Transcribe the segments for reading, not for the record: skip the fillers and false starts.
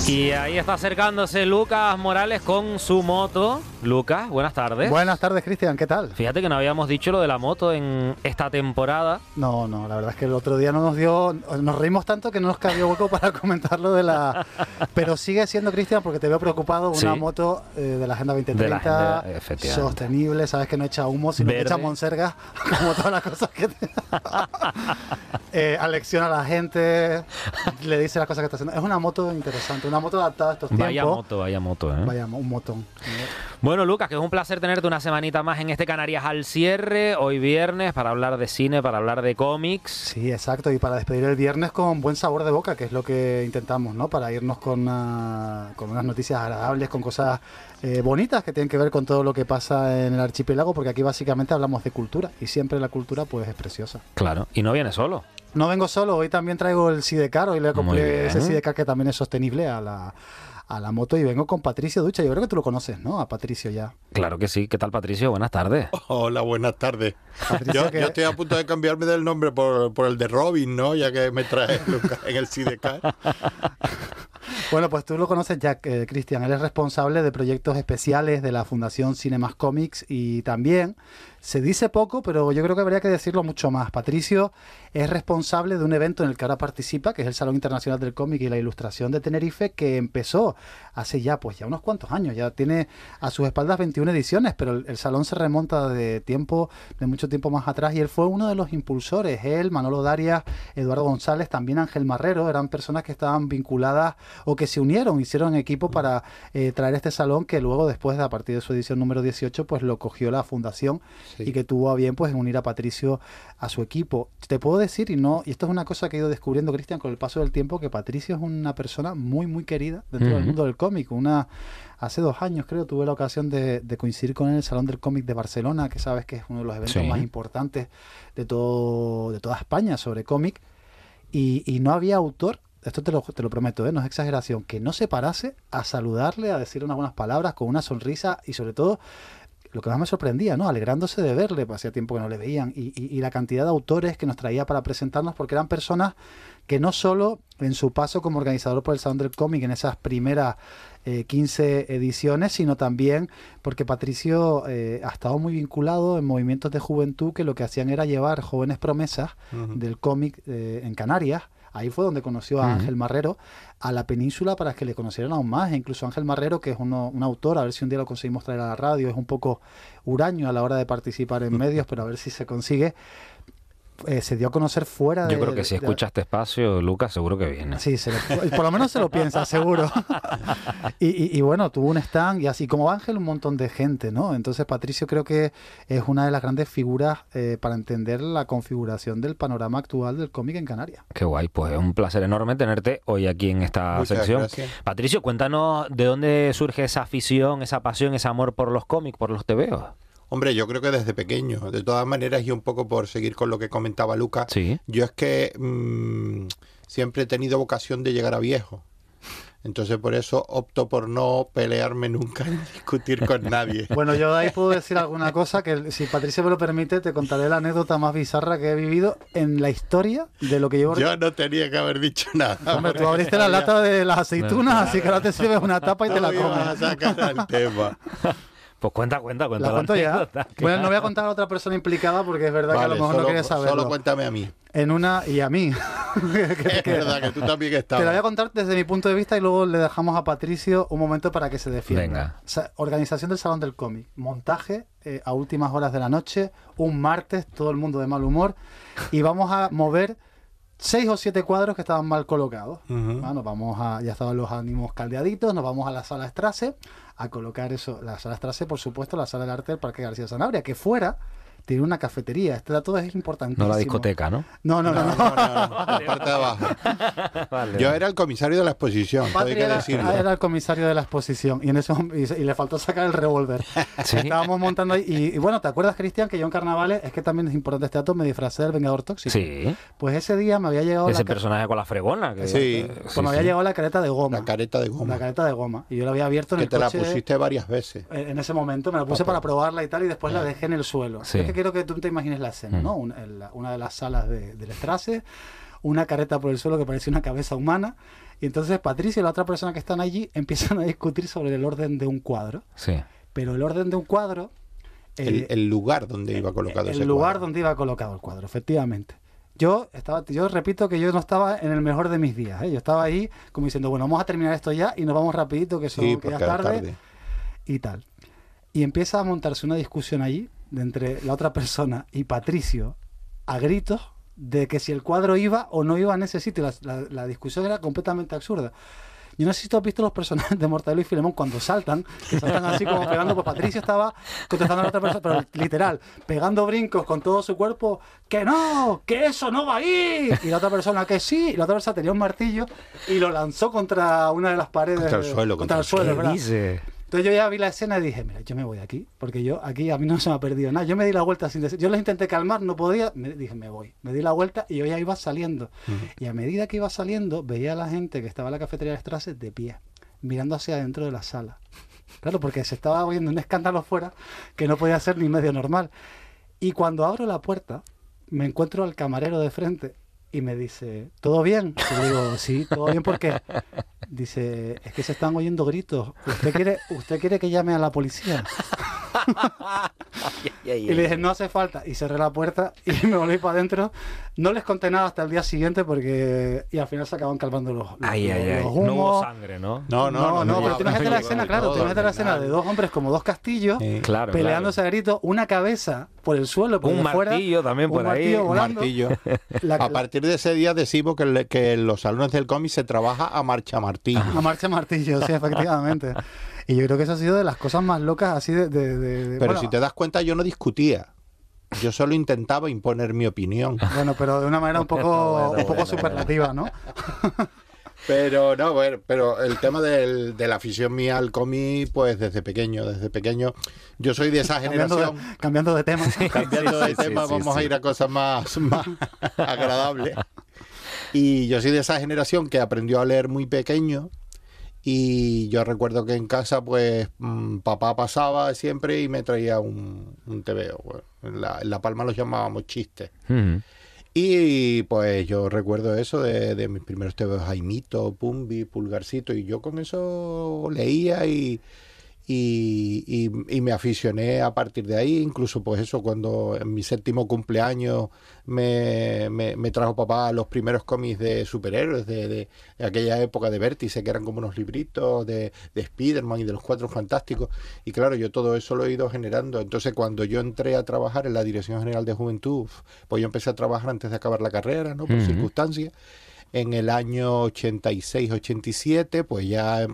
Y ahí está acercándose Lucas Morales con su moto. Lucas, buenas tardes. Buenas tardes, Cristian, ¿qué tal? Fíjate que no habíamos dicho lo de la moto en esta temporada. No, la verdad es que el otro día nos reímos tanto que no nos cabía hueco para comentarlo de la... Pero sigue siendo, Cristian, porque te veo preocupado, una moto de la Agenda 2030, sostenible, sabes que no echa humo, sino que echa monsergas, como todas las cosas que alecciona a la gente, le dice las cosas que está haciendo. Es una moto interesante, una moto adaptada a estos tiempos. Vaya moto, ¿eh? Vaya, un motón. Bueno, Lucas, que es un placer tenerte una semanita más en este Canarias al cierre, hoy viernes, para hablar de cine, para hablar de cómics. Sí, exacto, y para despedir el viernes con buen sabor de boca, que es lo que intentamos, ¿no? Para irnos con unas noticias agradables, con cosas bonitas que tienen que ver con todo lo que pasa en el archipiélago, porque aquí básicamente hablamos de cultura, y siempre la cultura pues es preciosa. Claro, y no viene solo. No vengo solo, hoy también traigo el Sidecar, hoy le compré ese Sidecar que también es sostenible a la moto, y vengo con Patricio Ducha. Yo creo que tú lo conoces, ¿no? A Patricio ya. Claro que sí. ¿Qué tal, Patricio? Buenas tardes. Hola, buenas tardes. Yo estoy a punto de cambiarme del nombre por el de Robin, ¿no? Ya que me trae Lucas en el Sidecar. Bueno, pues tú lo conoces ya, Cristian. Él es responsable de proyectos especiales de la Fundación Cinemas Comics, y también se dice poco, pero yo creo que habría que decirlo mucho más. Patricio es responsable de un evento en el que ahora participa, que es el Salón Internacional del Cómic y la Ilustración de Tenerife, que empezó hace ya unos cuantos años. Ya tiene a sus espaldas 21 ediciones, pero el salón se remonta de mucho tiempo más atrás, y él fue uno de los impulsores. Él, Manolo Darias, Eduardo González, también Ángel Marrero, eran personas que estaban vinculadas o que se unieron, hicieron equipo para traer este salón, que luego, después, a partir de su edición número 18, pues lo cogió la Fundación. Sí. Y que tuvo a bien pues en unir a Patricio a su equipo. Te puedo decir, y esto es una cosa que he ido descubriendo, Cristian, con el paso del tiempo, que Patricio es una persona muy, muy querida dentro del mundo del cómic. Hace 2 años, creo, tuve la ocasión de coincidir con él en el Salón del Cómic de Barcelona, que sabes que es uno de los eventos más importantes de toda España sobre cómic, y no había autor, esto te lo prometo, no es exageración, que no se parase a saludarle, a decirle unas buenas palabras, con una sonrisa, y sobre todo, lo que más me sorprendía, ¿no? Alegrándose de verle, hacía tiempo que no le veían, y la cantidad de autores que nos traía para presentarnos, porque eran personas que no solo en su paso como organizador por el Salón del Cómic en esas primeras 15 ediciones, sino también porque Patricio ha estado muy vinculado en movimientos de juventud que lo que hacían era llevar jóvenes promesas del cómic en Canarias. Ahí fue donde conoció a Ángel Marrero, a la península, para que le conocieran aún más. E incluso Ángel Marrero, que es un autor, a ver si un día lo conseguimos traer a la radio, es un poco huraño a la hora de participar en medios, pero a ver si se consigue. Se dio a conocer fuera de... Yo creo que si escucha este espacio, Lucas, seguro que viene. Sí, por lo menos se lo piensa, seguro. y bueno, tuvo un stand, y así como Ángel, un montón de gente, ¿no? Entonces Patricio creo que es una de las grandes figuras para entender la configuración del panorama actual del cómic en Canarias. Qué guay, pues es un placer enorme tenerte hoy aquí en esta sección. Gracias. Patricio, cuéntanos de dónde surge esa afición, esa pasión, ese amor por los cómics, por los tebeos. Hombre, yo creo que desde pequeño. De todas maneras, y un poco por seguir con lo que comentaba Lucas, yo es que siempre he tenido vocación de llegar a viejo. Entonces, por eso opto por no pelearme nunca ni discutir con nadie. Bueno, yo de ahí puedo decir alguna cosa, que si Patricio me lo permite, te contaré la anécdota más bizarra que he vivido en la historia de lo que llevo... Yo no tenía que haber dicho nada. Hombre, tú abriste la lata de las aceitunas, así que ahora te sirves una tapa y te la comes. A sacar al tema. Pues cuenta. ¿La cuento ya? Bueno, no voy a contar a otra persona implicada, porque es verdad que a lo mejor no quieres saberlo. Solo cuéntame a mí. Y a mí. Es verdad que tú también estabas. Te la voy a contar desde mi punto de vista, y luego le dejamos a Patricio un momento para que se defienda. Venga. O sea, organización del Salón del Cómic. Montaje a últimas horas de la noche, un martes, todo el mundo de mal humor, y vamos a mover 6 o 7 cuadros que estaban mal colocados. Bueno, ya estaban los ánimos caldeaditos, nos vamos a la sala Strasse a colocar eso. La sala Strasse, por supuesto, la sala del arte del Parque García Sanabria, que fuera tiene una cafetería. Este dato es importantísimo. No la discoteca, ¿no? No. La parte de abajo. Vale. Yo era el comisario de la exposición. Era el comisario de la exposición, y le faltó sacar el revólver. ¿Sí? Estábamos montando ahí. Y bueno, ¿te acuerdas, Cristian, que yo en carnavales, es que también es importante este dato, me disfracé del Vengador Tóxico? Sí. Pues ese día me había llegado... Ese personaje con la fregona. Pues me había llegado la careta de goma. La careta de goma. Y yo la había abierto en el coche. Que te la pusiste varias veces. En ese momento me la puse para probarla y tal, y después la dejé en el suelo. Sí. Es que quiero que tú te imagines la escena, ¿no? Una de las salas del Strasse, una careta por el suelo que parecía una cabeza humana. Y entonces Patricio y la otra persona que están allí empiezan a discutir sobre el orden de un cuadro. Sí. Pero el orden de un cuadro... el lugar donde iba colocado ese cuadro. El lugar donde iba colocado el cuadro, efectivamente. Yo repito que yo no estaba en el mejor de mis días, ¿eh? Yo estaba ahí como diciendo, bueno, vamos a terminar esto ya y nos vamos rapidito, que ya es tarde y tal. Y empieza a montarse una discusión allí entre la otra persona y Patricio a gritos de que si el cuadro iba o no iba en ese sitio. La discusión era completamente absurda. Yo no sé si tú has visto los personajes de Mortadelo y Filemón cuando saltan, que saltan así como pegando, pues Patricio estaba contestando a la otra persona, pero literal, pegando brincos con todo su cuerpo, que no, que eso no va ahí, y la otra persona que sí, y la otra persona tenía un martillo y lo lanzó contra una de las paredes, contra el suelo, ¿verdad? Dice. Entonces yo ya vi la escena y dije, mira, yo me voy de aquí, porque yo aquí a mí no se me ha perdido nada. Yo me di la vuelta sin decir, yo les intenté calmar, no podía, dije, me voy. Me di la vuelta y yo ya iba saliendo. Y a medida que iba saliendo, veía a la gente que estaba en la cafetería de Strasse de pie, mirando hacia adentro de la sala. Claro, porque se estaba oyendo un escándalo fuera que no podía ser ni medio normal. Y cuando abro la puerta, me encuentro al camarero de frente y me dice, ¿todo bien? Y le digo, sí, todo bien, ¿por qué? Dice, es que se están oyendo gritos. ¿Usted quiere que llame a la policía? Y le dije, no hace falta. Y cerré la puerta y me volví para adentro. No les conté nada hasta el día siguiente porque... Y al final se acaban calmando los humos. No hubo sangre, ¿no? No, pero tú imagínate la escena, claro. Tú imagínate la escena de dos hombres como dos castillos peleándose a gritos, una cabeza por el suelo, por un martillo fuera, también por ahí. Un martillo. A partir de ese día decimos que en los salones del cómic se trabaja a marcha martillo. A marcha martillo, sí, efectivamente. Y yo creo que eso ha sido de las cosas más locas así de Pero si te das cuenta, yo no discutía. Yo solo intentaba imponer mi opinión. Bueno, pero de una manera un poco superlativa, ¿no? Pero no, bueno, pero el tema de la afición mía al cómic, pues desde pequeño. Yo soy de esa generación. Cambiando de tema. Cambiando de tema, vamos a ir a cosas más agradables. Y yo soy de esa generación que aprendió a leer muy pequeño. Y yo recuerdo que en casa, pues, papá pasaba siempre y me traía un tebeo. Bueno, en La Palma los llamábamos chistes. Y pues yo recuerdo eso de mis primeros tebeos, Jaimito, Pumbi, Pulgarcito, y yo con eso leía y me aficioné a partir de ahí. Incluso pues eso, cuando en mi 7º cumpleaños me trajo papá los primeros cómics de superhéroes de aquella época de Vértice, que eran como unos libritos de Spiderman y de los Cuatro Fantásticos, y claro, yo todo eso lo he ido generando. Entonces cuando yo entré a trabajar en la Dirección General de Juventud, pues yo empecé a trabajar antes de acabar la carrera, ¿no? Por circunstancias. En el año 86-87 pues ya...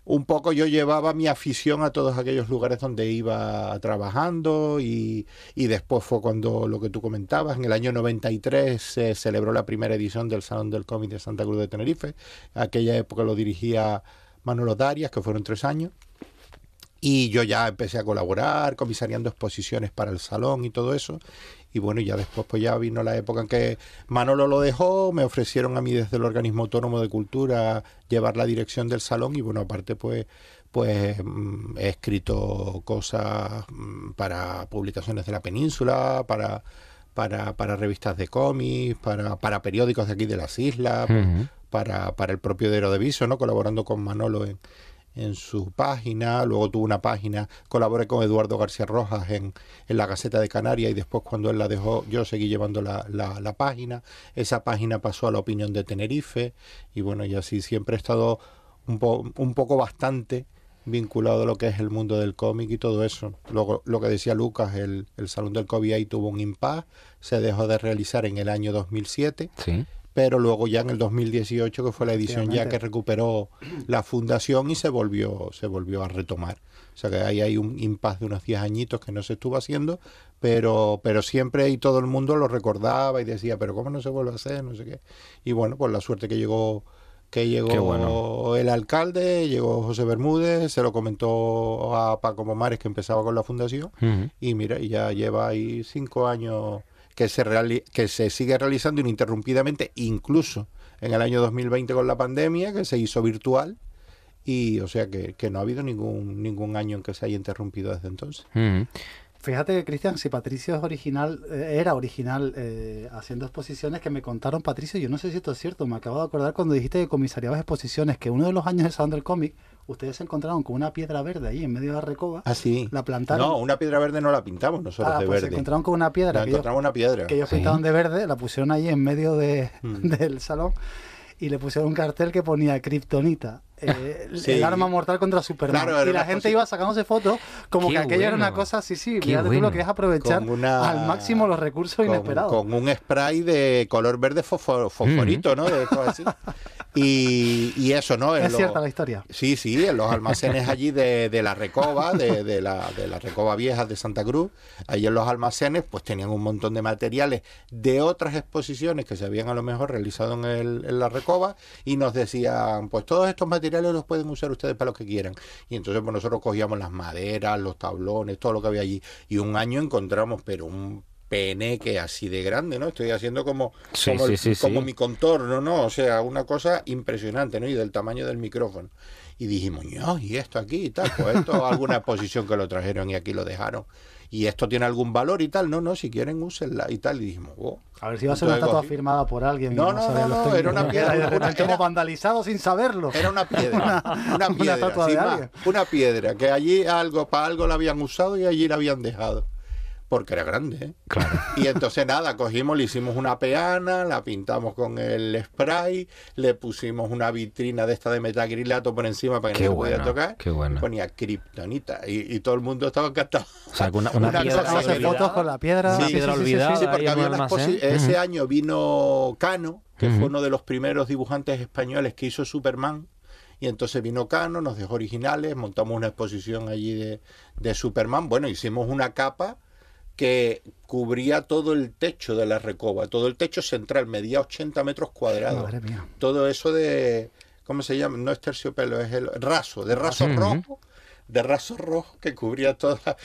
un poco yo llevaba mi afición a todos aquellos lugares donde iba trabajando y después fue cuando lo que tú comentabas, en el año 93 se celebró la primera edición del Salón del Cómic de Santa Cruz de Tenerife. Aquella época lo dirigía Manolo Darias, que fueron 3 años. Y yo ya empecé a colaborar, comisariando exposiciones para el salón y todo eso. Y bueno, ya después pues ya vino la época en que Manolo lo dejó, me ofrecieron a mí desde el Organismo Autónomo de Cultura llevar la dirección del salón y bueno, aparte pues he escrito cosas para publicaciones de la península, para revistas de cómics, para periódicos de aquí de las islas, para el propio Diario de Viso, ¿no? Colaborando con Manolo en su página. Luego tuvo una página, colaboré con Eduardo García Rojas en la Gaceta de Canarias y después cuando él la dejó yo seguí llevando la página. Esa página pasó a La Opinión de Tenerife y bueno, y así siempre he estado un poco bastante vinculado a lo que es el mundo del cómic y todo eso. Luego, lo que decía Lucas, el Salón del Cómic ahí tuvo un impasse, se dejó de realizar en el año 2007. Sí. Pero luego ya en el 2018, que fue la edición ya que recuperó la fundación y se volvió a retomar. O sea que ahí hay un impasse de unos 10 añitos que no se estuvo haciendo, pero siempre y todo el mundo lo recordaba y decía, pero ¿cómo no se vuelve a hacer? No sé qué. Y bueno, pues la suerte que llegó bueno. El alcalde, llegó José Bermúdez, se lo comentó a Paco Momares que empezaba con la fundación y mira, y ya lleva ahí 5 años... que se sigue realizando ininterrumpidamente, incluso en el año 2020 con la pandemia, que se hizo virtual, y o sea que no ha habido ningún año en que se haya interrumpido desde entonces. Fíjate, Cristian, si Patricio es era original haciendo exposiciones que me contaron, Patricio, yo no sé si esto es cierto, me acabo de acordar cuando dijiste que comisariabas exposiciones, que uno de los años del Salón del Cómic, ustedes se encontraron con una piedra verde ahí en medio de la Recoba. Ah, sí. La plantaron. No, una piedra verde no la pintamos nosotros de pues verde. Se encontraron con una piedra. Que ellos pintaron de verde, la pusieron ahí en medio del salón y le pusieron un cartel que ponía Kryptonita. El arma mortal contra Superman. Claro, y la gente iba sacándose fotos como que aquello era una cosa así, fíjate tú lo que es aprovechar al máximo los recursos inesperados. Con un spray de color verde fosforito, ¿no? De esto así. Y eso, ¿no? Es cierta la historia. Sí, en los almacenes allí de la Recoba, de la Recoba Vieja de Santa Cruz, allí en los almacenes, pues tenían un montón de materiales de otras exposiciones que se habían a lo mejor realizado en la Recoba, y nos decían, pues todos estos materiales los pueden usar ustedes para lo que quieran. Y entonces pues nosotros cogíamos las maderas, los tablones, todo lo que había allí, y un año encontramos, pero un peneque así de grande, ¿no? Estoy haciendo como mi contorno, ¿no? O sea, una cosa impresionante, ¿no? Y del tamaño del micrófono. Y dijimos, no, y esto aquí y tal, pues esto, alguna exposición que lo trajeron y aquí lo dejaron. Y esto tiene algún valor y tal, no, si quieren úsenla y tal. Y dijimos, a ver si va a ser una estatua firmada por alguien. No, era una piedra. Era vandalizado sin saberlo. Era una piedra. Una piedra que allí para algo la habían usado y allí la habían dejado. Porque era grande, ¿eh? Claro. Y entonces nada, le hicimos una peana, la pintamos con el spray, le pusimos una vitrina de esta de metacrilato por encima para que no se pudiera tocar. Qué bueno. Ponía Kryptonita y todo el mundo estaba encantado. O sea, una piedra fotos con la piedra. Sí, piedra olvidada. Sí, porque había ese año vino Cano, que fue uno de los primeros dibujantes españoles que hizo Superman. Y entonces vino Cano, nos dejó originales, montamos una exposición allí de Superman. Bueno, hicimos una capa que cubría todo el techo de la Recoba, todo el techo central, medía 80 metros cuadrados. Madre mía. Todo eso de, ¿cómo se llama? No es terciopelo, es el raso, de raso rojo que cubría toda.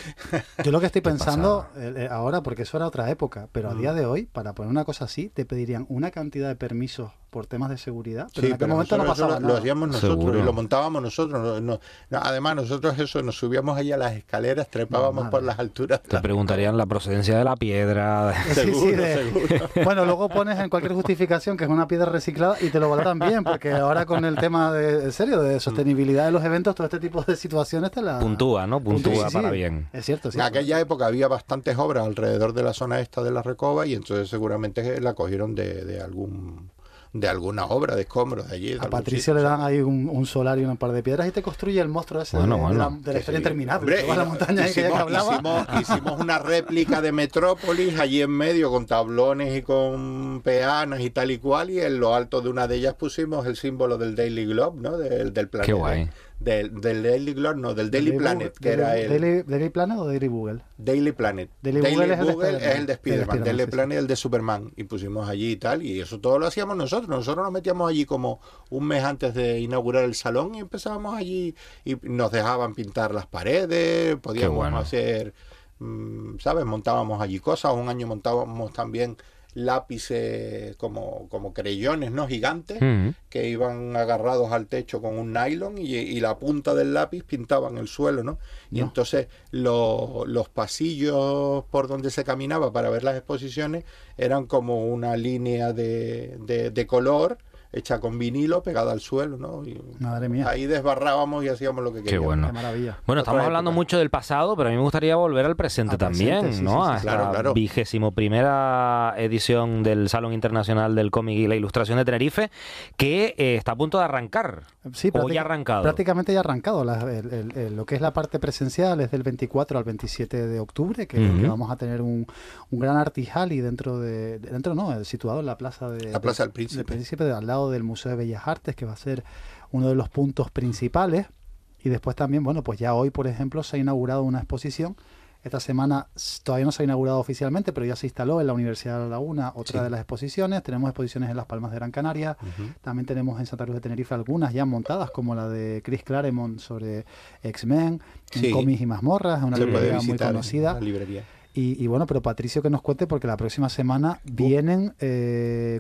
Yo lo que estoy pensando ahora, porque eso era otra época, pero a día de hoy, para poner una cosa así, te pedirían una cantidad de permisos por temas de seguridad, pero en aquel momento no pasaba nada. Lo hacíamos nosotros y lo montábamos nosotros. Además, nosotros nos subíamos allá a las escaleras, trepábamos por las alturas. Te preguntarían la procedencia de la piedra. Seguro. Bueno, luego pones en cualquier justificación que es una piedra reciclada y te lo valoran bien, porque ahora con el tema de sostenibilidad de los eventos, todo este tipo de situaciones te la... Puntúa, ¿no? Puntúa para bien. Es cierto, sí. En aquella época había bastantes obras alrededor de la zona esta de la Recoba y entonces seguramente la cogieron de alguna obra de escombros de allí. A Patricio le dan ahí un solar y un par de piedras y te construye el monstruo ese de la historia interminable. Hombre, la montaña hicimos una réplica de Metrópolis allí en medio con tablones y con peanas y tal y cual, y en lo alto de una de ellas pusimos el símbolo del Daily Globe, ¿no? Del planeta. Qué guay. Del Daily Globe, no, del Daily Planet, que era el... ¿Daily Planet o Daily Google? Daily Planet. Daily Google es el de Spiderman, Daily Planet es el de Superman, y pusimos allí y tal, y eso todo lo hacíamos nosotros. Nosotros nos metíamos allí como un mes antes de inaugurar el salón y empezábamos allí y nos dejaban pintar las paredes, podíamos hacer, ¿sabes? Montábamos allí cosas. Un año montábamos también lápices como creyones, ¿no? Gigantes, que iban agarrados al techo con un nylon y la punta del lápiz pintaban el suelo, ¿no? Y entonces los pasillos por donde se caminaba para ver las exposiciones eran como una línea de color hecha con vinilo pegada al suelo, ¿no? Y madre mía. Ahí desbarrábamos y hacíamos lo que queríamos. Qué bueno. Qué maravilla. Bueno, estamos hablando mucho del pasado, pero a mí me gustaría volver al presente también, ¿no? Sí, claro. 21ª edición del Salón Internacional del Cómic y la Ilustración de Tenerife, que está a punto de arrancar. Sí, o ya ha arrancado. Prácticamente ya ha arrancado. Lo que es la parte presencial es del 24 al 27 de octubre, que vamos a tener un gran artijali situado en la plaza del Príncipe, al lado del Museo de Bellas Artes, que va a ser uno de los puntos principales. Y después también, bueno, pues ya hoy, por ejemplo, se ha inaugurado una exposición. Esta semana todavía no se ha inaugurado oficialmente, pero ya se instaló en la Universidad de La Laguna otra de las exposiciones. Tenemos exposiciones en Las Palmas de Gran Canaria. También tenemos en Santa Cruz de Tenerife algunas ya montadas, como la de Chris Claremont sobre X-Men, en Cómics y Mazmorras, una librería muy conocida. Y bueno, pero Patricio que nos cuente, porque la próxima semana vienen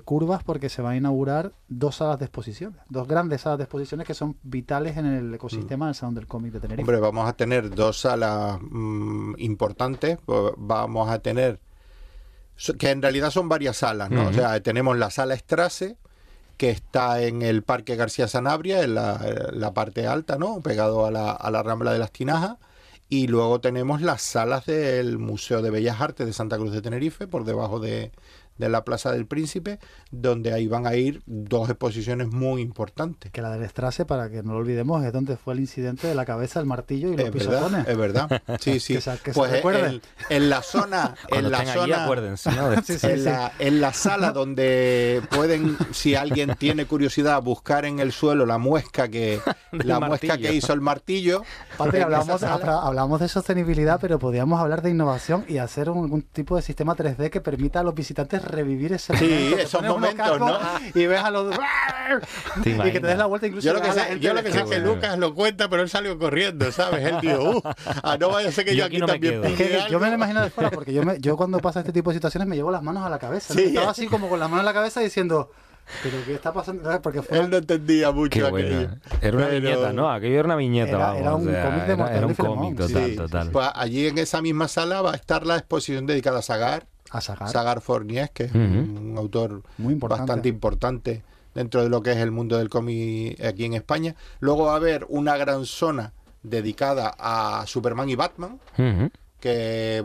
curvas, porque se van a inaugurar 2 salas de exposiciones, 2 grandes salas de exposiciones que son vitales en el ecosistema del Salón del Cómic de Tenerife. Hombre, vamos a tener 2 salas importantes. Vamos a tener, que en realidad son varias salas, ¿no? O sea, tenemos la sala Strasse, que está en el Parque García Sanabria, en la parte alta, ¿no? Pegado a la Rambla de las Tinajas. Y luego tenemos las salas del Museo de Bellas Artes de Santa Cruz de Tenerife, por debajo de la Plaza del Príncipe, donde ahí van a ir 2 exposiciones muy importantes. Que la del Strasse, para que no lo olvidemos, es donde fue el incidente de la cabeza, el martillo y los pisotones. Es verdad, sí, sí. que pues se en la zona, en la sala donde pueden, si alguien tiene curiosidad, buscar en el suelo la muesca que hizo el martillo. Patri, hablamos de sostenibilidad, pero podríamos hablar de innovación y hacer algún tipo de sistema 3D que permita a los visitantes revivir ese momento. Sí, esos momentos, ¿no? Y ves a los... y que te des la vuelta incluso. Yo lo que sé es que Lucas lo cuenta, pero él salió corriendo, ¿sabes? Él dijo, no vaya a ser que yo aquí también pille algo. Yo me lo imagino de fuera, porque yo cuando pasa este tipo de situaciones me llevo las manos a la cabeza. ¿no? Estaba así como con las manos a la cabeza diciendo... ¿Pero qué está pasando? Porque él no entendía mucho aquello. Era una viñeta, ¿no? Aquello era una viñeta. Era un cómic de Mortadelo y Filemón. Total. Pues allí en esa misma sala va a estar la exposición dedicada a Sagar Fournier, que es un autor bastante importante dentro de lo que es el mundo del cómic aquí en España. Luego va a haber una gran zona dedicada a Superman y Batman, que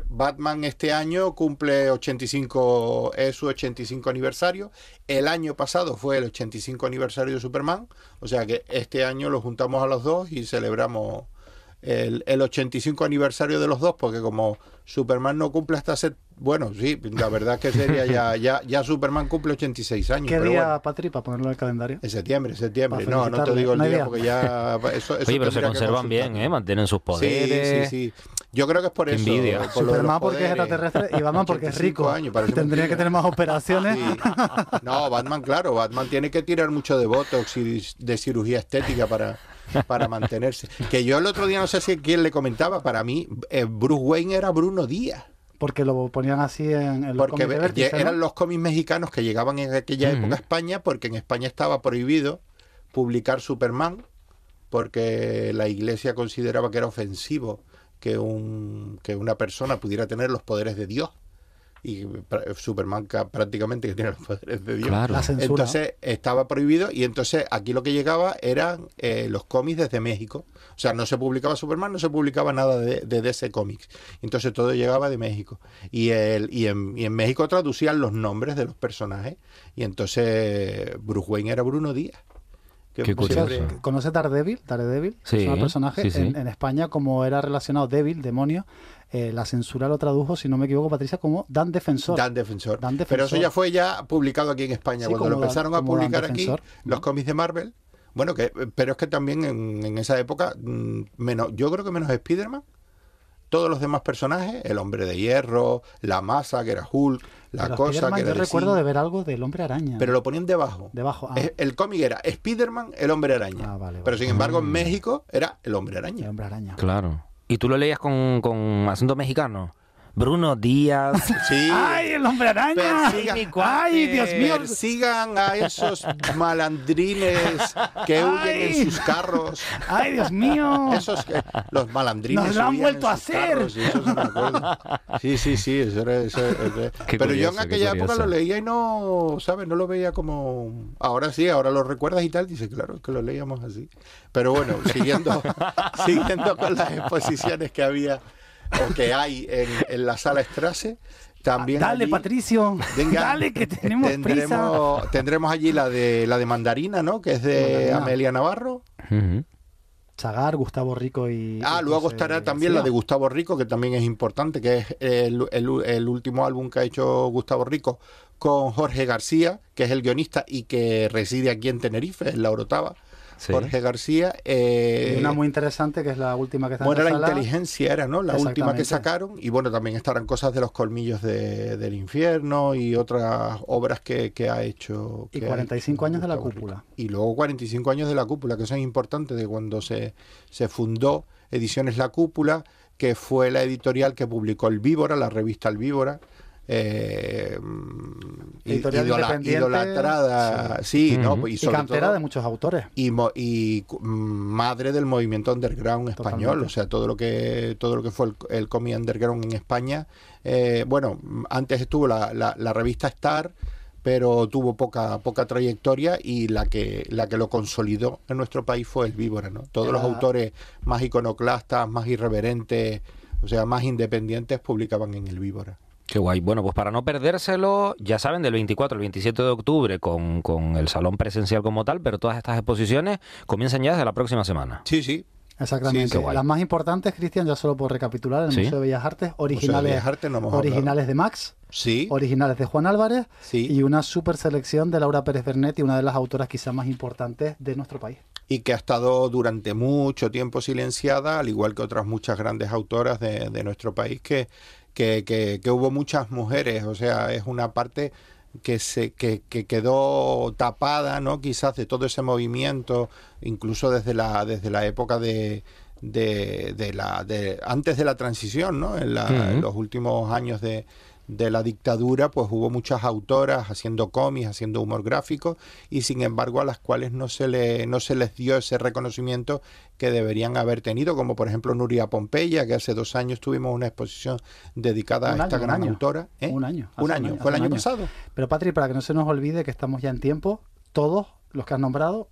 Batman este año cumple 85, es su 85 aniversario. El año pasado fue el 85 aniversario de Superman, o sea que este año lo juntamos a los dos y celebramos el 85 aniversario de los dos, porque como Superman no cumple hasta bueno, sí, la verdad es que sería ya Superman cumple 86 años. ¿Qué día, Patri, para ponerlo en el calendario? En septiembre. No te digo el día porque ya... Eso Oye, pero se conservan bien, mantienen sus poderes. Sí. Yo creo que es por eso. Envidia. Superman porque es extraterrestre y Batman porque es rico. Tendría que tener más operaciones. Sí. No, Batman, claro. Batman tiene que tirar mucho de botox y de cirugía estética para mantenerse. Que yo el otro día, no sé si quién le comentaba, para mí Bruce Wayne era Bruno Díaz. Porque lo ponían así en los cómics de Vértice, ¿no? Eran los cómics mexicanos que llegaban en aquella época a España, porque en España estaba prohibido publicar Superman, porque la Iglesia consideraba que era ofensivo que una persona pudiera tener los poderes de Dios. Y Superman prácticamente que tiene los poderes de Dios. Claro. La censura, entonces estaba prohibido, y entonces aquí lo que llegaba eran los cómics desde México. O sea, no se publicaba Superman, no se publicaba nada de DC Comics. Entonces todo llegaba de México. Y en México traducían los nombres de los personajes. Y entonces Bruce Wayne era Bruno Díaz. Qué curioso. ¿Conoce Daredevil? Sí, es un personaje. Sí. En España, como era relacionado Devil, demonio, la censura lo tradujo, si no me equivoco, Patricia, como Dan Defensor. Dan Defensor. Pero eso ya fue publicado aquí en España. Sí, cuando lo empezaron a publicar aquí, los cómics de Marvel. Bueno, pero es que también en esa época, yo creo que menos Spider-Man, todos los demás personajes, el Hombre de Hierro, la Masa, que era Hulk, la Cosa, que era yo recuerdo de ver algo del Hombre Araña. Pero lo ponían debajo. El cómic era Spider-Man, el Hombre Araña. Pero sin embargo, en México era el Hombre Araña. El Hombre Araña. Claro. ¿Y tú lo leías con acento mexicano? Bruno Díaz. Sí. ¡Ay, el Hombre Araña! ¡Ay, Dios mío! Persigan a esos malandrines que huyen en sus carros. ¡Ay, Dios mío! Los malandrines. ¡Nos lo han vuelto a hacer! Sí, eso era. Pero yo en aquella época lo leía y no, ¿sabes? No lo veía como... Ahora sí, ahora lo recuerdas y tal. Dice, claro, es que lo leíamos así. Pero bueno, siguiendo con las exposiciones que había... o que hay en la sala Strasse. También dale allí, Patricio, venga, dale que tenemos prisa. Tendremos allí la de Mandarina, ¿no? Que es de Amelia Navarro. Sagar, Gustavo Rico y... luego estará también la de Gustavo Rico, que también es importante, que es el último álbum que ha hecho Gustavo Rico con Jorge García, que es el guionista y que reside aquí en Tenerife, en La Orotava. Sí. Jorge García. Y una muy interesante, que es la última que está en la sala. La inteligencia era, ¿no? La última que sacaron. Y bueno, también estarán cosas de los colmillos del infierno y otras obras que ha hecho. Y 45 años de la cúpula. Y luego 45 años de la cúpula, que eso es importante, de cuando se fundó Ediciones La Cúpula, que fue la editorial que publicó El Víbora, la revista El Víbora. Idolatrada, sí, ¿no? Y cantera de muchos autores. Y madre del movimiento underground español. Totalmente. O sea, todo lo que fue el cómic underground en España. Bueno, antes estuvo la revista Star, pero tuvo poca trayectoria, y la que lo consolidó en nuestro país fue El Víbora, ¿no? Todos los autores más iconoclastas, más irreverentes, o sea, más independientes, publicaban en El Víbora. Qué guay. Bueno, pues para no perdérselo, ya saben, del 24 al 27 de octubre con el salón presencial como tal, pero todas estas exposiciones comienzan ya desde la próxima semana. Sí, sí. Exactamente. Sí, las más importantes, Cristian, ya solo por recapitular, el Museo de Bellas Artes, originales de Max, sí, originales de Juan Álvarez, sí, y una super selección de Laura Pérez Bernetti, una de las autoras quizás más importantes de nuestro país. Y que ha estado durante mucho tiempo silenciada, al igual que otras muchas grandes autoras de nuestro país, que hubo muchas mujeres. O sea, es una parte que quedó tapada, ¿no? Quizás de todo ese movimiento, incluso desde la época de antes de la transición, ¿no? En los últimos años de la dictadura, pues hubo muchas autoras haciendo cómics, haciendo humor gráfico, y sin embargo a las cuales no se les dio ese reconocimiento que deberían haber tenido, como por ejemplo Nuria Pompeya, que hace 2 años tuvimos una exposición dedicada a esta gran autora. Un año. Fue el año pasado. Pero Patri, para que no se nos olvide que estamos ya en tiempo, todos los que has nombrado,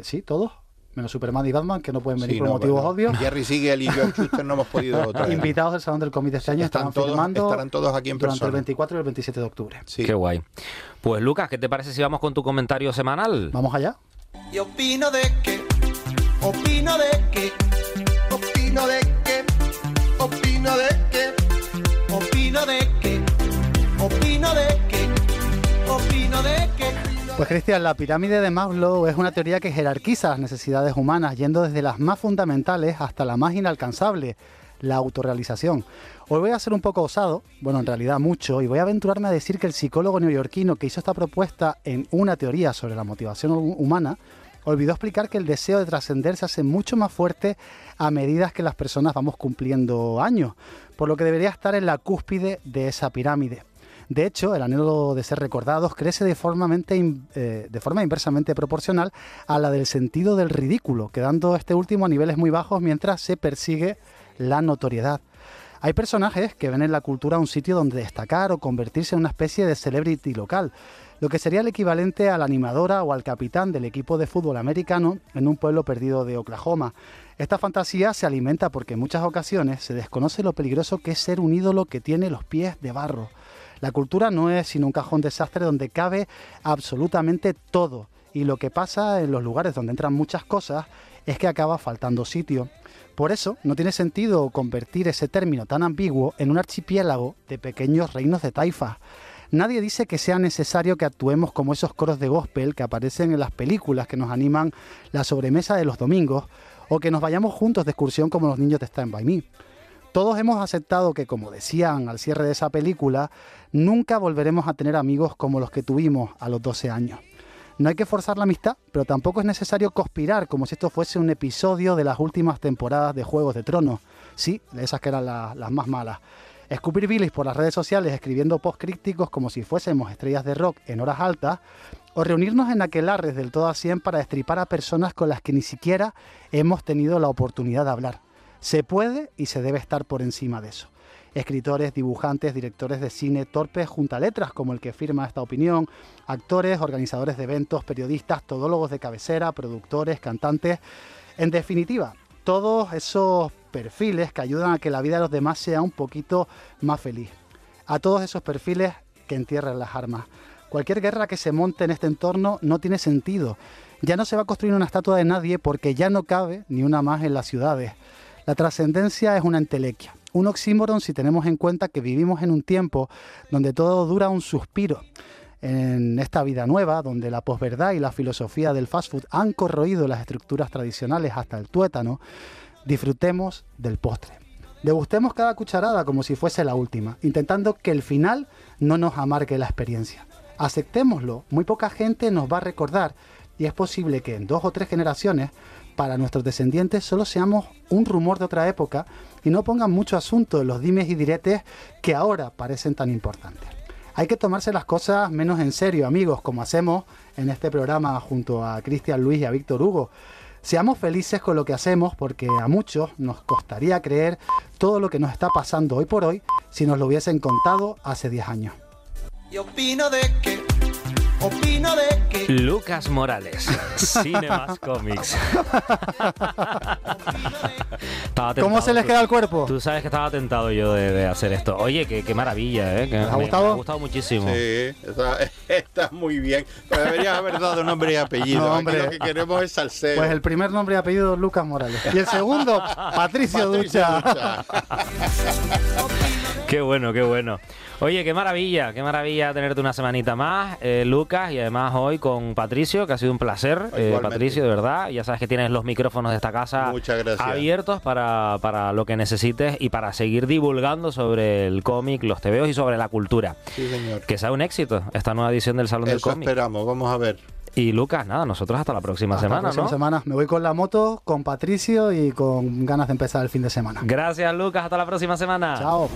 sí, todos, menos Superman y Batman, que no pueden venir por motivos obvios. Jerry Siegel y George Schuster no hemos podido traer. Invitados del Salón del Cómic de este año, estarán todos aquí en persona durante el 24 y el 27 de octubre. Sí. Qué guay. Pues Lucas, ¿qué te parece si vamos con tu comentario semanal? Vamos allá. Y opino de que opino de que opino de que opino de que opino de que opino de que opino de que. Pues Cristian, la pirámide de Maslow es una teoría que jerarquiza las necesidades humanas, yendo desde las más fundamentales hasta la más inalcanzable, la autorrealización. Hoy voy a ser un poco osado, bueno, en realidad mucho, y voy a aventurarme a decir que el psicólogo neoyorquino que hizo esta propuesta en una teoría sobre la motivación humana olvidó explicar que el deseo de trascender se hace mucho más fuerte a medida que las personas vamos cumpliendo años, por lo que debería estar en la cúspide de esa pirámide. De hecho, el anhelo de ser recordados crece de forma inversamente proporcional a la del sentido del ridículo, quedando este último a niveles muy bajos mientras se persigue la notoriedad. Hay personajes que ven en la cultura un sitio donde destacar o convertirse en una especie de celebrity local, lo que sería el equivalente a la animadora o al capitán del equipo de fútbol americano en un pueblo perdido de Oklahoma. Esta fantasía se alimenta porque en muchas ocasiones se desconoce lo peligroso que es ser un ídolo que tiene los pies de barro. La cultura no es sino un cajón desastre donde cabe absolutamente todo, y lo que pasa en los lugares donde entran muchas cosas es que acaba faltando sitio. Por eso no tiene sentido convertir ese término tan ambiguo en un archipiélago de pequeños reinos de taifas. Nadie dice que sea necesario que actuemos como esos coros de gospel que aparecen en las películas que nos animan la sobremesa de los domingos, o que nos vayamos juntos de excursión como los niños de Stand By Me. Todos hemos aceptado que, como decían al cierre de esa película, nunca volveremos a tener amigos como los que tuvimos a los 12 años. No hay que forzar la amistad, pero tampoco es necesario conspirar como si esto fuese un episodio de las últimas temporadas de Juegos de Tronos. Sí, esas que eran las más malas. Escupir bilis por las redes sociales escribiendo posts críticos como si fuésemos estrellas de rock en horas altas, o reunirnos en aquelarres del todo a 100 para destripar a personas con las que ni siquiera hemos tenido la oportunidad de hablar. Se puede y se debe estar por encima de eso. Escritores, dibujantes, directores de cine, torpes juntaletras como el que firma esta opinión, actores, organizadores de eventos, periodistas, todólogos de cabecera, productores, cantantes. En definitiva, todos esos perfiles que ayudan a que la vida de los demás sea un poquito más feliz. A todos esos perfiles que entierran las armas. Cualquier guerra que se monte en este entorno no tiene sentido. Ya no se va a construir una estatua de nadie porque ya no cabe ni una más en las ciudades. La trascendencia es una entelequia, un oxímoron si tenemos en cuenta que vivimos en un tiempo donde todo dura un suspiro. En esta vida nueva, donde la posverdad y la filosofía del fast food han corroído las estructuras tradicionales hasta el tuétano, disfrutemos del postre. Degustemos cada cucharada como si fuese la última, intentando que el final no nos amargue la experiencia. Aceptémoslo, muy poca gente nos va a recordar, y es posible que en 2 o 3 generaciones para nuestros descendientes solo seamos un rumor de otra época y no pongan mucho asunto en los dimes y diretes que ahora parecen tan importantes. Hay que tomarse las cosas menos en serio, amigos, como hacemos en este programa junto a Cristian Luis y a Víctor Hugo. Seamos felices con lo que hacemos porque a muchos nos costaría creer todo lo que nos está pasando hoy por hoy si nos lo hubiesen contado hace 10 años. Y opino de que Lucas Morales, Cinemas Comics. ¿Cómo se les queda el cuerpo? Tú sabes que estaba tentado yo de hacer esto. Oye, qué maravilla, ¿eh? ¿Te ha gustado? Me ha gustado muchísimo. Sí, está muy bien. Pero deberías haber dado nombre y apellido. No, Aquí lo que queremos es salseo. Pues el primer nombre y apellido Lucas Morales. Y el segundo, Patricio Ducha. Qué bueno, qué bueno. Oye, qué maravilla tenerte una semanita más, Lucas, y además hoy con Patricio, que ha sido un placer, Patricio, de verdad. Ya sabes que tienes los micrófonos de esta casa abiertos para lo que necesites y para seguir divulgando sobre el cómic, los tebeos y sobre la cultura. Sí, señor. Que sea un éxito esta nueva edición del Salón del Cómic. Eso esperamos, vamos a ver. Y Lucas, nada, nosotros hasta la próxima semana, la próxima semana. Me voy con la moto, con Patricio y con ganas de empezar el fin de semana. Gracias, Lucas, hasta la próxima semana. Chao.